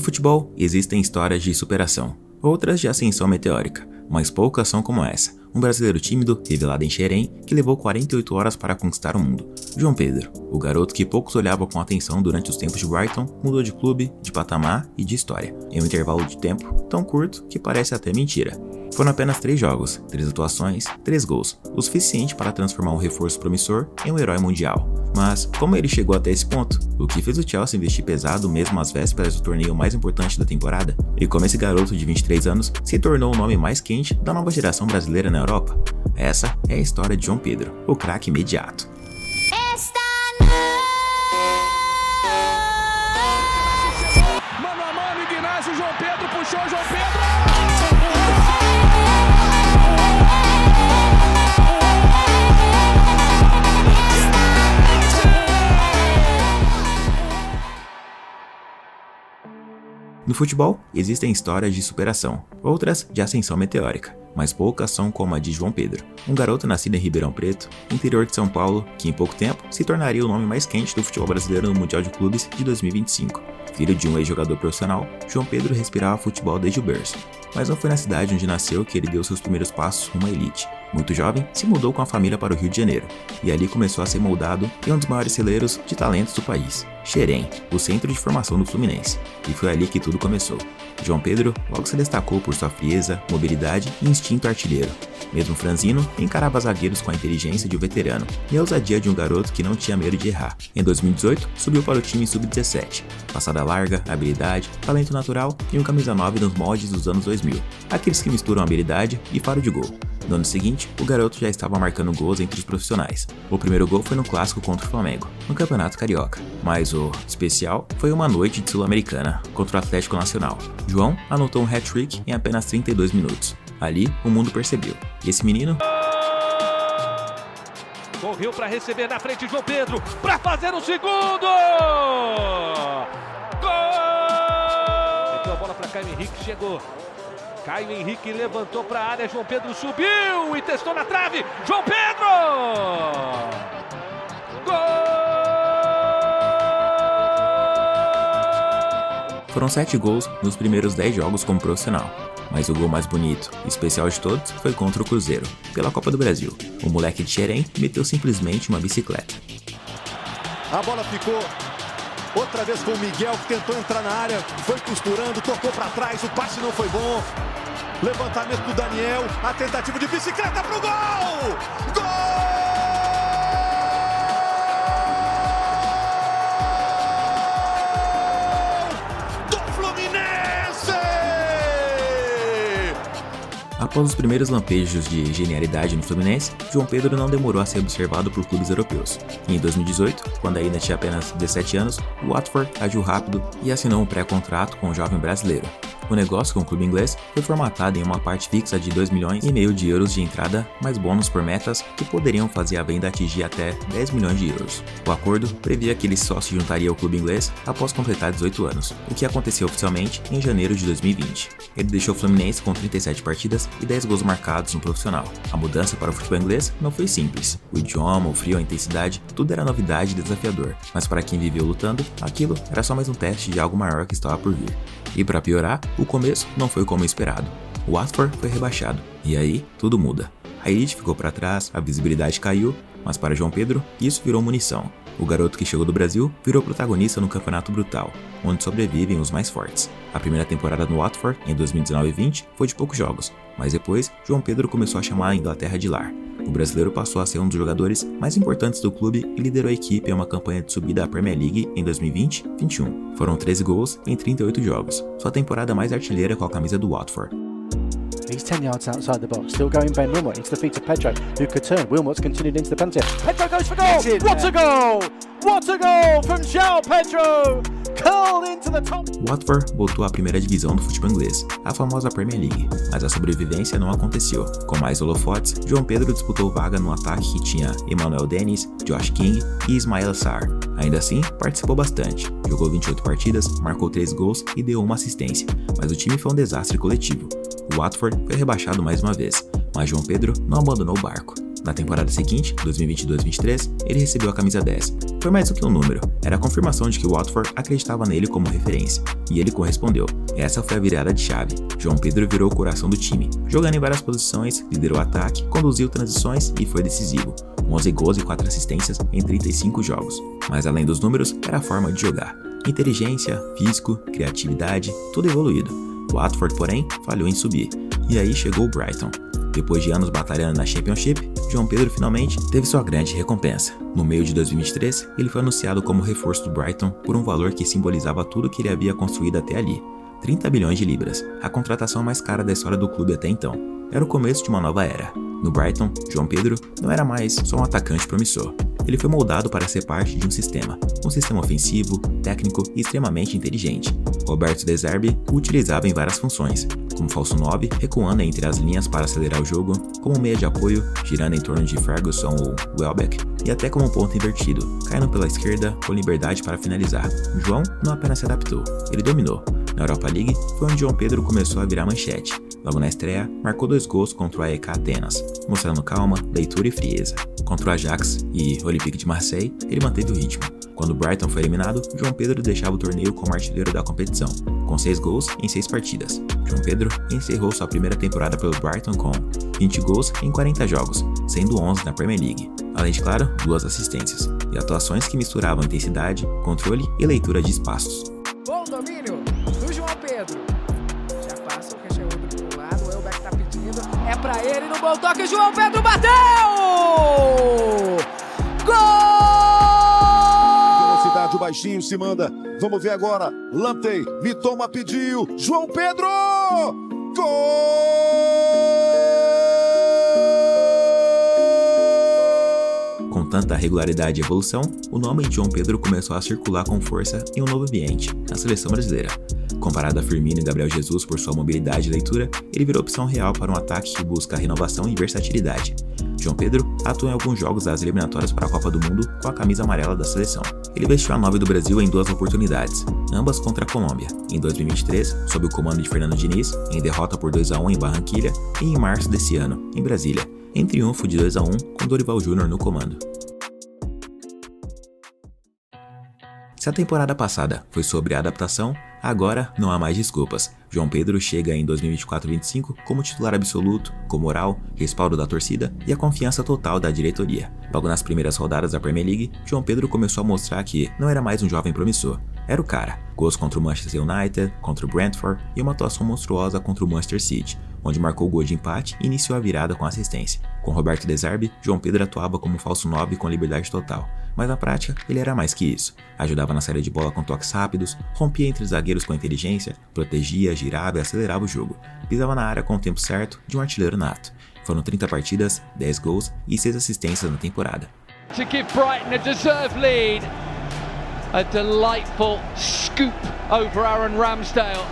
futebol, existem histórias de superação, outras de ascensão meteórica, mas poucas são como essa. Um brasileiro tímido, revelado em Xerém, que levou 48 horas para conquistar o mundo. João Pedro, o garoto que poucos olhavam com atenção durante os tempos de Brighton, mudou de clube, de patamar e de história, em um intervalo de tempo tão curto que parece até mentira. Foram apenas 3 jogos, 3 atuações, 3 gols, o suficiente para transformar um reforço promissor em um herói mundial. Mas como ele chegou até esse ponto? O que fez o Chelsea investir pesado mesmo às vésperas do torneio mais importante da temporada? E como esse garoto de 23 anos se tornou o nome mais quente da nova geração brasileira na Europa? Essa é a história de João Pedro, o craque imediato. Mano a mano, Ignacio, João Pedro puxou, João Pedro! No futebol, existem histórias de superação, outras de ascensão meteórica, mas poucas são como a de João Pedro, um garoto nascido em Ribeirão Preto, interior de São Paulo, que em pouco tempo se tornaria o nome mais quente do futebol brasileiro no Mundial de Clubes de 2025. Filho de um ex-jogador profissional, João Pedro respirava futebol desde o berço, mas não foi na cidade onde nasceu que ele deu seus primeiros passos rumo à elite. Muito jovem, se mudou com a família para o Rio de Janeiro, e ali começou a ser moldado em um dos maiores celeiros de talentos do país, Xerém, o centro de formação do Fluminense, e foi ali que tudo começou. João Pedro logo se destacou por sua frieza, mobilidade e instinto artilheiro. Mesmo franzino, encarava zagueiros com a inteligência de um veterano e a ousadia de um garoto que não tinha medo de errar. Em 2018, subiu para o time sub-17. Passada larga, habilidade, talento natural e um camisa 9 nos moldes dos anos 2000. Aqueles que misturam habilidade e faro de gol. No ano seguinte, o garoto já estava marcando gols entre os profissionais. O primeiro gol foi no clássico contra o Flamengo, no Campeonato Carioca. Mas o especial foi uma noite de Sul-Americana, contra o Atlético Nacional. João anotou um hat-trick em apenas 32 minutos. Ali, o mundo percebeu. E esse menino... Correu para receber na frente João Pedro, para fazer o segundo! Gol! Meteu a bola para Caio Henrique, chegou. Caio Henrique levantou para a área, João Pedro subiu e testou na trave. João Pedro! Gol! Foram 7 gols nos primeiros 10 jogos como profissional, mas o gol mais bonito e especial de todos foi contra o Cruzeiro, pela Copa do Brasil. O moleque de Xerém meteu simplesmente uma bicicleta. A bola ficou outra vez com o Miguel, que tentou entrar na área, foi costurando, tocou para trás, o passe não foi bom. Levantamento do Daniel, a tentativa de bicicleta pro gol! Gol! Após os primeiros lampejos de genialidade no Fluminense, João Pedro não demorou a ser observado por clubes europeus. E em 2018, quando ainda tinha apenas 17 anos, o Watford agiu rápido e assinou um pré-contrato com o jovem brasileiro. O negócio com o clube inglês foi formatado em uma parte fixa de 2,5 milhões de euros de entrada, mais bônus por metas que poderiam fazer a venda atingir até 10 milhões de euros. O acordo previa que ele só se juntaria ao clube inglês após completar 18 anos, o que aconteceu oficialmente em janeiro de 2020. Ele deixou o Fluminense com 37 partidas e 10 gols marcados no profissional. A mudança para o futebol inglês não foi simples. O idioma, o frio, a intensidade, tudo era novidade e desafiador, mas para quem viveu lutando, aquilo era só mais um teste de algo maior que estava por vir. E para piorar, o começo não foi como esperado. O Watford foi rebaixado, e aí tudo muda. A elite ficou para trás, a visibilidade caiu, mas para João Pedro, isso virou munição. O garoto que chegou do Brasil virou protagonista no Campeonato Brutal, onde sobrevivem os mais fortes. A primeira temporada no Watford, em 2019 e 20, foi de poucos jogos, mas depois João Pedro começou a chamar a Inglaterra de lar. O brasileiro passou a ser um dos jogadores mais importantes do clube e liderou a equipe em uma campanha de subida à Premier League em 2020-21. Foram 13 gols em 38 jogos, sua temporada mais artilheira com a camisa do Watford. He's 10 yards outside the box, still going Ben Wilmot into the feet of Pedro, who could turn. Wilmot's continued into the penalty. Pedro goes for goal! What a goal! What a goal from João Pedro! Curled into the top. O Watford voltou à primeira divisão do futebol inglês, a famosa Premier League, mas a sobrevivência não aconteceu. Com mais holofotes, João Pedro disputou vaga no ataque que tinha Emmanuel Dennis, Josh King e Ismail Sarr. Ainda assim, participou bastante, jogou 28 partidas, marcou 3 gols e deu uma assistência, mas o time foi um desastre coletivo. O Watford foi rebaixado mais uma vez, mas João Pedro não abandonou o barco. Na temporada seguinte, 2022-23, ele recebeu a camisa 10. Foi mais do que um número, era a confirmação de que o Watford acreditava nele como referência, e ele correspondeu. Essa foi a virada de chave. João Pedro virou o coração do time, jogando em várias posições, liderou o ataque, conduziu transições e foi decisivo. 11 gols e 4 assistências em 35 jogos. Mas além dos números, era a forma de jogar. Inteligência, físico, criatividade, tudo evoluído. O Watford, porém, falhou em subir. E aí chegou o Brighton. Depois de anos batalhando na Championship, João Pedro finalmente teve sua grande recompensa. No meio de 2023, ele foi anunciado como reforço do Brighton por um valor que simbolizava tudo que ele havia construído até ali. 30 bilhões de libras, a contratação mais cara da história do clube até então. Era o começo de uma nova era. No Brighton, João Pedro não era mais só um atacante promissor. Ele foi moldado para ser parte de um sistema ofensivo, técnico e extremamente inteligente. Roberto De Zerbi o utilizava em várias funções, como falso 9, recuando entre as linhas para acelerar o jogo, como meia de apoio, girando em torno de Ferguson ou Welbeck, e até como ponto invertido, caindo pela esquerda com liberdade para finalizar. João não apenas se adaptou, ele dominou. Na Europa League, foi onde João Pedro começou a virar manchete. Logo na estreia, marcou 2 gols contra o AEK Atenas, mostrando calma, leitura e frieza. Contra o Ajax e Olympique de Marseille, ele manteve o ritmo. Quando o Brighton foi eliminado, João Pedro deixava o torneio como artilheiro da competição, com 6 gols em 6 partidas. João Pedro encerrou sua primeira temporada pelo Brighton com 20 gols em 40 jogos, sendo 11 na Premier League, além de, claro, 2 assistências, e atuações que misturavam intensidade, controle e leitura de espaços. Bom domínio do João Pedro. Já passa o Cacherudo pro lado, o Welbeck tá pedindo. É pra ele no bom toque, João Pedro bateu! Gol! O baixinho se manda. Vamos ver agora. Lamptey, Mitoma pediu. João Pedro! Gol! Com tanta regularidade e evolução, o nome de João Pedro começou a circular com força em um novo ambiente, na seleção brasileira. Comparado a Firmino e Gabriel Jesus por sua mobilidade e leitura, ele virou opção real para um ataque que busca renovação e versatilidade. João Pedro atuou em alguns jogos das eliminatórias para a Copa do Mundo com a camisa amarela da seleção. Ele vestiu a 9 do Brasil em 2 oportunidades, ambas contra a Colômbia, em 2023, sob o comando de Fernando Diniz, em derrota por 2-1 em Barranquilla, e em março desse ano, em Brasília, em triunfo de 2-1 com Dorival Júnior no comando. Se a temporada passada foi sobre a adaptação, agora não há mais desculpas. João Pedro chega em 2024-25 como titular absoluto, com moral, respaldo da torcida e a confiança total da diretoria. Logo nas primeiras rodadas da Premier League, João Pedro começou a mostrar que não era mais um jovem promissor. Era o cara. Gols contra o Manchester United, contra o Brentford e uma atuação monstruosa contra o Manchester City, onde marcou o gol de empate e iniciou a virada com assistência. Com Roberto De Zerbi, João Pedro atuava como falso 9 com liberdade total. Mas na prática, ele era mais que isso. Ajudava na saída de bola com toques rápidos, rompia entre zagueiros com inteligência, protegia, girava e acelerava o jogo. Pisava na área com o tempo certo de um artilheiro nato. Foram 30 partidas, 10 gols e 6 assistências na temporada. To give Brighton a deserved lead. A delightful scoop over Aaron Ramsdale.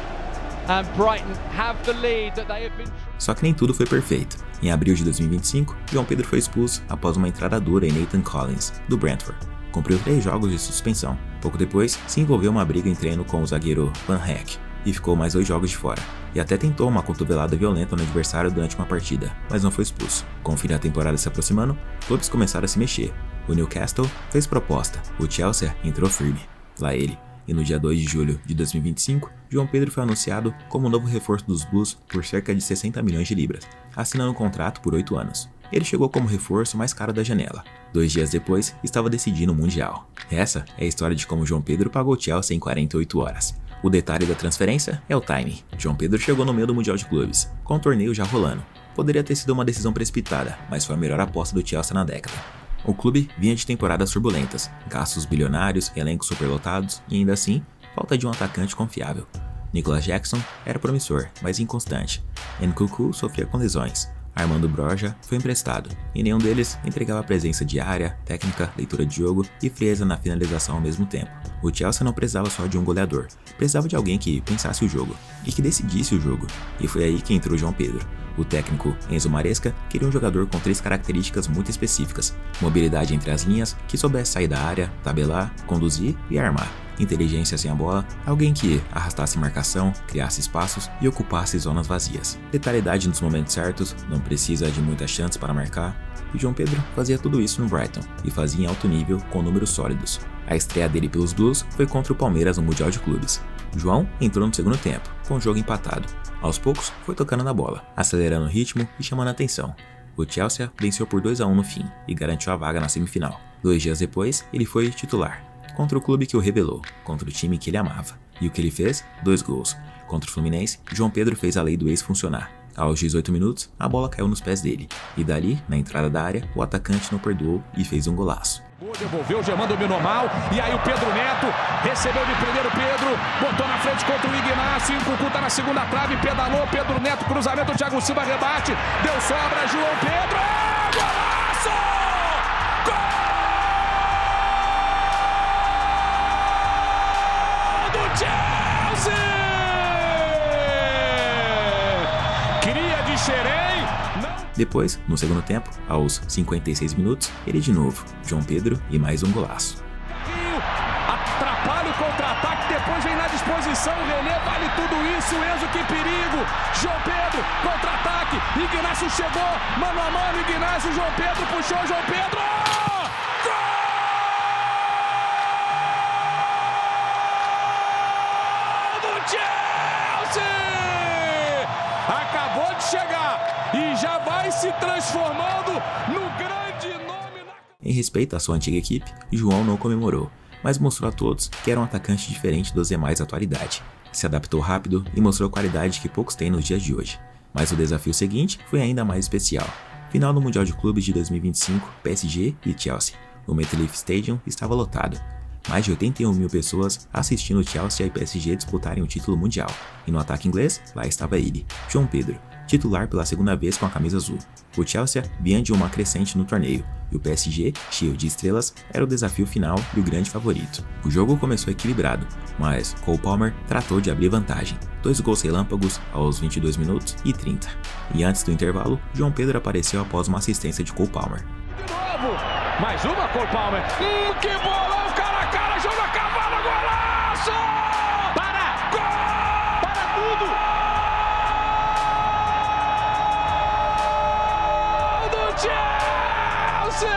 And Brighton have the lead that they have been... Só que nem tudo foi perfeito. Em abril de 2025, João Pedro foi expulso após uma entrada dura em Nathan Collins, do Brentford. Cumpriu 3 jogos de suspensão. Pouco depois, se envolveu em uma briga em treino com o zagueiro Van Heck e ficou mais 2 jogos de fora. E até tentou uma cotovelada violenta no adversário durante uma partida, mas não foi expulso. Com o fim da temporada se aproximando, todos começaram a se mexer. O Newcastle fez proposta, o Chelsea entrou firme. Lá ele. E no dia 2 de julho de 2025, João Pedro foi anunciado como o novo reforço dos Blues por cerca de 60 milhões de libras, assinando um contrato por 8 anos. Ele chegou como reforço mais caro da janela. 2 dias depois, estava decidindo o Mundial. Essa é a história de como João Pedro pagou o Chelsea em 48 horas. O detalhe da transferência é o timing. João Pedro chegou no meio do Mundial de Clubes, com o torneio já rolando. Poderia ter sido uma decisão precipitada, mas foi a melhor aposta do Chelsea na década. O clube vinha de temporadas turbulentas, gastos bilionários, elencos superlotados e ainda assim, falta de um atacante confiável. Nicolas Jackson era promissor, mas inconstante. Nkunku sofria com lesões. Armando Broja foi emprestado, e nenhum deles entregava presença diária, técnica, leitura de jogo e frieza na finalização ao mesmo tempo. O Chelsea não precisava só de um goleador, precisava de alguém que pensasse o jogo e que decidisse o jogo. E foi aí que entrou João Pedro. O técnico Enzo Maresca queria um jogador com 3 características muito específicas: mobilidade entre as linhas, que soubesse sair da área, tabelar, conduzir e armar. Inteligência sem a bola, alguém que arrastasse marcação, criasse espaços e ocupasse zonas vazias. Letalidade nos momentos certos, não precisa de muitas chances para marcar. e João Pedro fazia tudo isso no Brighton e fazia em alto nível com números sólidos. A estreia dele pelos Blues foi contra o Palmeiras no Mundial de Clubes. João entrou no segundo tempo, com o jogo empatado. Aos poucos, foi tocando na bola, acelerando o ritmo e chamando a atenção. O Chelsea venceu por 2-1 no fim e garantiu a vaga na semifinal. 2 dias depois, ele foi titular, contra o clube que o revelou, contra o time que ele amava. E o que ele fez? 2 gols. Contra o Fluminense, João Pedro fez a lei do ex funcionar. Aos 18 minutos, a bola caiu nos pés dele, e dali, na entrada da área, o atacante não perdoou e fez um golaço. Devolveu, o Germán dominou mal, e aí o Pedro Neto recebeu de primeiro Pedro, botou na frente contra o Ignacio, o Cucu tá na segunda trave, pedalou, Pedro Neto, cruzamento, o Thiago Silva rebate, deu sobra, João Pedro, golaço! Gol do Chelsea! Cria de Xerém. Depois, no segundo tempo, aos 56 minutos, ele de novo, João Pedro e mais um golaço. Atrapalha o contra-ataque, depois vem na disposição, René, vale tudo isso, Enzo, que perigo! João Pedro, contra-ataque, Ignacio chegou, mano a mano, Ignacio, João Pedro puxou, João Pedro! Gol do Chelsea! Acabou de chegar e já vai se transformando no grande nome. Em respeito à sua antiga equipe, João não comemorou, mas mostrou a todos que era um atacante diferente dos demais da atualidade. Se adaptou rápido e mostrou qualidade que poucos têm nos dias de hoje. Mas o desafio seguinte foi ainda mais especial. Final do Mundial de Clubes de 2025, PSG e Chelsea. O MetLife Stadium estava lotado. Mais de 81 mil pessoas assistindo Chelsea e PSG disputarem o título mundial. E no ataque inglês, lá estava ele, João Pedro, titular pela segunda vez com a camisa azul. O Chelsea vinha de uma crescente no torneio, e o PSG, cheio de estrelas, era o desafio final e o grande favorito. O jogo começou equilibrado, mas Cole Palmer tratou de abrir vantagem. 2 gols relâmpagos aos 22 minutos e 30. E antes do intervalo, João Pedro apareceu após uma assistência de Cole Palmer. De novo, mais uma Cole Palmer. Que bolão, cara a cara, joga a cavalo, golaço! Para! Gol! Para tudo! Do Chelsea!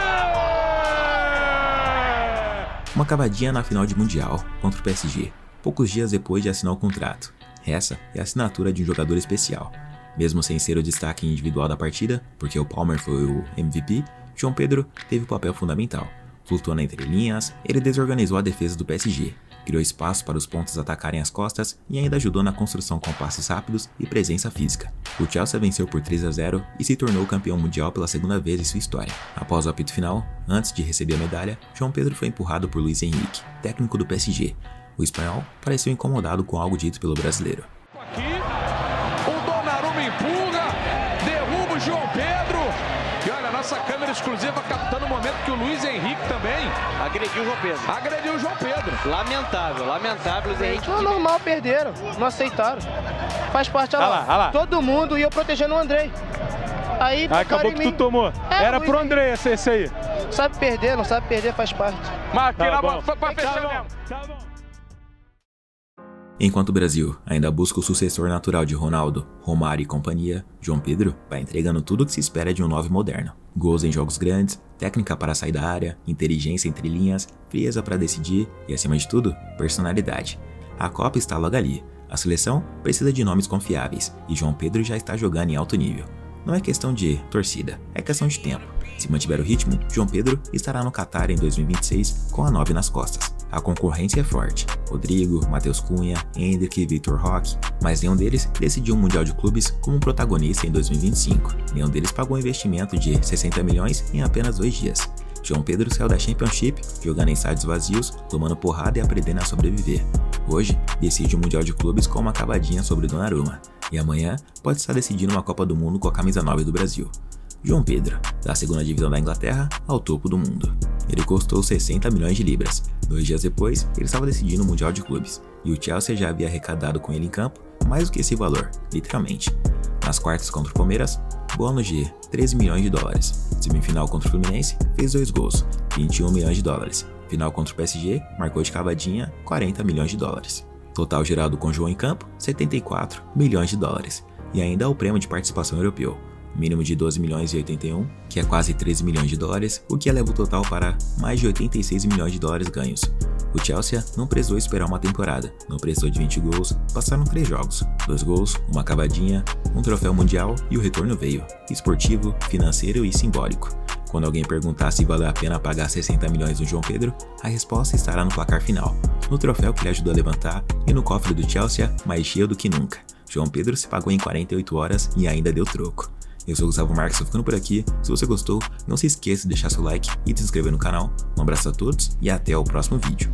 Uma cavadinha na final de Mundial contra o PSG, poucos dias depois de assinar o contrato. Essa é a assinatura de um jogador especial. Mesmo sem ser o destaque individual da partida, porque o Palmer foi o MVP, João Pedro teve um papel fundamental. Flutuando entre linhas, ele desorganizou a defesa do PSG, criou espaço para os pontas atacarem as costas e ainda ajudou na construção com passes rápidos e presença física. O Chelsea venceu por 3-0 e se tornou campeão mundial pela segunda vez em sua história. Após o apito final, antes de receber a medalha, João Pedro foi empurrado por Luis Henrique, técnico do PSG. O espanhol pareceu incomodado com algo dito pelo brasileiro. Aqui, o Donnarumma empurra, derruba o João Pedro. E olha, a nossa câmera exclusiva captando o momento que o Luis Henrique também agrediu o João Pedro. agrediu o João Pedro. Lamentável, Luis Henrique. Não, normal, perderam, não aceitaram. Faz parte, olha lá. Todo mundo e eu protegendo o Andrei. Aí acabou que tu tomou. Era pro Andrei esse aí. Sabe perder, não sabe perder, faz parte. Mas aqui na bola foi pra fechar mesmo. Tá bom. Enquanto o Brasil ainda busca o sucessor natural de Ronaldo, Romário e companhia, João Pedro vai entregando tudo o que se espera de um 9 moderno. Gols em jogos grandes, técnica para sair da área, inteligência entre linhas, frieza para decidir e, acima de tudo, personalidade. A Copa está logo ali. A seleção precisa de nomes confiáveis e João Pedro já está jogando em alto nível. Não é questão de torcida, é questão de tempo. Se mantiver o ritmo, João Pedro estará no Qatar em 2026 com a 9 nas costas. A concorrência é forte. Rodrigo, Matheus Cunha, Endrick, Vitor Roque, mas nenhum deles decidiu um Mundial de Clubes como protagonista em 2025. Nenhum deles pagou um investimento de 60 milhões em apenas 2 dias. João Pedro saiu da Championship, jogando em estádios vazios, tomando porrada e aprendendo a sobreviver. Hoje, decide um Mundial de Clubes com uma cavadinha sobre Donnarumma. E amanhã pode estar decidindo uma Copa do Mundo com a camisa 9 do Brasil. João Pedro, da segunda divisão da Inglaterra ao topo do mundo. Ele custou 60 milhões de libras. 2 dias depois, ele estava decidindo o Mundial de Clubes. E o Chelsea já havia arrecadado com ele em campo mais do que esse valor, literalmente. Nas quartas contra o Palmeiras, bônus de 13 milhões de dólares. Semifinal contra o Fluminense, fez 2 gols, 21 milhões de dólares. Final contra o PSG, marcou de cavadinha 40 milhões de dólares. Total geral do João em campo, 74 milhões de dólares. E ainda o prêmio de participação europeu. mínimo de 12 milhões e 81, que é quase 13 milhões de dólares, o que eleva o total para mais de 86 milhões de dólares ganhos. O Chelsea não precisou esperar uma temporada, não precisou de 20 gols, passaram 3 jogos, 2 gols, uma cavadinha, um troféu mundial e o retorno veio, esportivo, financeiro e simbólico. Quando alguém perguntar se valeu a pena pagar 60 milhões no João Pedro, a resposta estará no placar final, no troféu que ele ajudou a levantar e no cofre do Chelsea mais cheio do que nunca. João Pedro se pagou em 48 horas e ainda deu troco. Eu sou o Gustavo Marques, tô ficando por aqui. Se você gostou, não se esqueça de deixar seu like e de se inscrever no canal. Um abraço a todos e até o próximo vídeo.